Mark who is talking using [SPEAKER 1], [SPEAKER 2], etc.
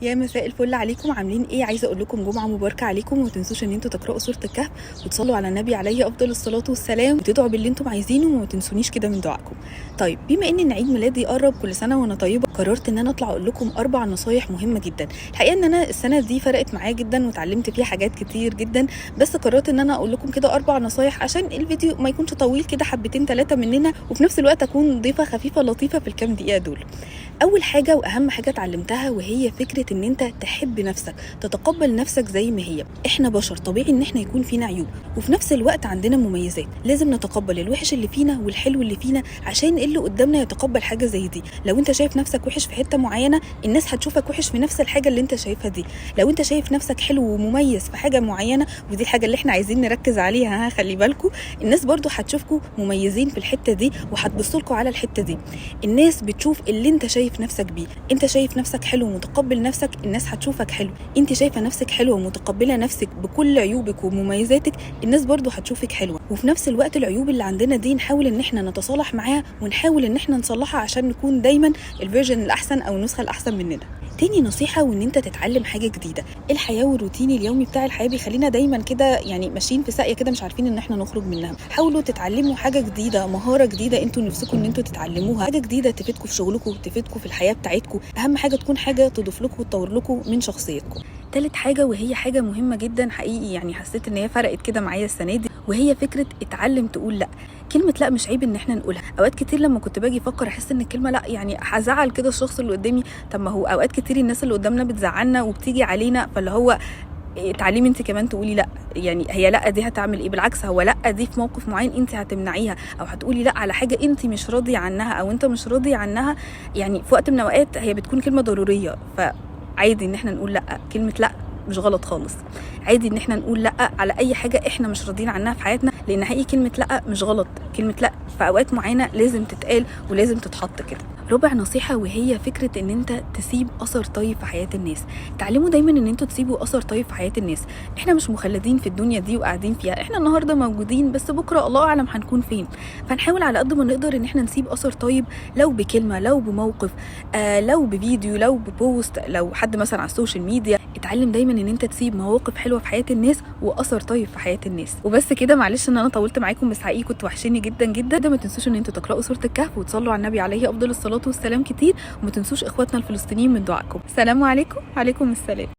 [SPEAKER 1] يا مساء الفل عليكم، عاملين ايه؟ عايزه اقول لكم جمعه مباركه عليكم، وما تنسوش ان انتوا تقراوا سوره الكهف وتصلوا على النبي عليه افضل الصلاه والسلام وتدعوا باللي انتم عايزينه وما تنسونيش كده من دعائكم. طيب بما ان عيد ميلادي قرب، كل سنه وانا طيبه، قررت ان انا اطلع اقول لكم 4 نصايح مهمه جدا. الحقيقه ان انا السنه دي فرقت معايا جدا وتعلمت فيها حاجات كتير جدا، بس قررت ان انا اقول لكم كده 4 نصايح عشان الفيديو ما يكونش طويل كده حبتين 3 مننا، وفي نفس الوقت اكون ضيفه خفيفه لطيفه في الكام دقيقه دول. اول حاجه واهم حاجه اتعلمتها وهي فكره ان انت تحب نفسك، تتقبل نفسك زي ما هي. احنا بشر، طبيعي ان احنا يكون فينا عيوب وفي نفس الوقت عندنا مميزات. لازم نتقبل الوحش اللي فينا والحلو اللي فينا عشان اللي قدامنا يتقبل حاجه زي دي. لو انت شايف نفسك وحش في حته معينه، الناس هتشوفك وحش في نفس الحاجه اللي انت شايفها دي. لو انت شايف نفسك حلو ومميز في حاجه معينه، ودي الحاجه اللي احنا عايزين نركز عليها، خلي بالكم، الناس برضو هتشوفكم مميزين في الحته دي وهتبصلكوا على الحته دي. الناس بتشوف اللي انت شايف نفسك بيه. انت شايف نفسك حلو ومتقبل نفسك، الناس هتشوفك حلو. انت شايفه نفسك حلوه ومتقبله نفسك بكل عيوبك ومميزاتك، الناس برضو هتشوفك حلوه. وفي نفس الوقت العيوب اللي عندنا دي نحاول ان احنا نتصالح معاها ونحاول ان احنا نصلحها عشان نكون دايما الفيرجن الاحسن او النسخه الاحسن مننا. تاني نصيحة، وان انت تتعلم حاجة جديدة. الحياة والروتين اليومي بتاع الحياة بيخلينا دايما كده يعني ماشيين في ساقية كده، مش عارفين ان احنا نخرج منها. حاولوا تتعلموا حاجة جديدة، مهارة جديدة انتوا نفسكم ان انتوا تتعلموها، حاجة جديدة تفيدكم في شغلكم، تفيدكم في الحياة بتاعتكم. اهم حاجة تكون حاجة تضيف لكم وتطور لكم من شخصيتكم. تالت حاجة وهي حاجة مهمة جدا حقيقي، يعني حسيت ان هي فرقت كده معايا السنة دي، وهي فكرة اتعلم تقول لا. كلمة لا مش عيب ان احنا نقولها. اوقات كتير لما كنت باجي افكر احس ان الكلمة لا يعني هزعل كده الشخص اللي قدامي. طب ما هو اوقات كتير الناس اللي قدامنا بتزعلنا وبتيجي علينا، فاللي هو اتعلمي انت كمان تقولي لا. يعني هي لا دي هتعمل ايه؟ بالعكس، هو لا دي في موقف معين انت هتمنعيها او هتقولي لا على حاجه انت مش راضيه عنها او انت مش راضي عنها. يعني في وقت من الاوقات هي بتكون كلمه ضروريه، فعادي ان احنا نقول لا. كلمه لا مش غلط خالص. عادي ان احنا نقول لا على اي حاجه احنا مش راضيين عنها في حياتنا، لان حقيقي كلمه لا مش غلط. كلمه لا في اوقات معينه لازم تتقال ولازم تتحط كده. رابع نصيحه وهي فكره ان انت تسيب اثر طيب في حياه الناس. تعلموا دايما ان انتوا تسيبوا اثر طيب في حياه الناس. احنا مش مخلدين في الدنيا دي وقاعدين فيها، احنا النهارده موجودين بس بكره الله اعلم هنكون فين. فنحاول على قد ما نقدر ان احنا نسيب اثر طيب، لو بكلمه، لو بموقف، لو بفيديو، لو ببوست، لو حد مثلا على السوشيال ميديا. اتعلم دايما ان انت تسيب مواقف حلوه في حياه الناس واثر طيب في حياه الناس. وبس كده، معلش ان انا طولت معاكم، بس حقيقي كنتوا وحشيني جدا جدا. ما تنسوش ان انتوا تقراوا سوره الكهف وتصلوا على النبي عليه افضل الصلاه والسلام كتير، وما تنسوش اخواتنا الفلسطينيين من دعائكم. السلام عليكم. وعليكم السلام.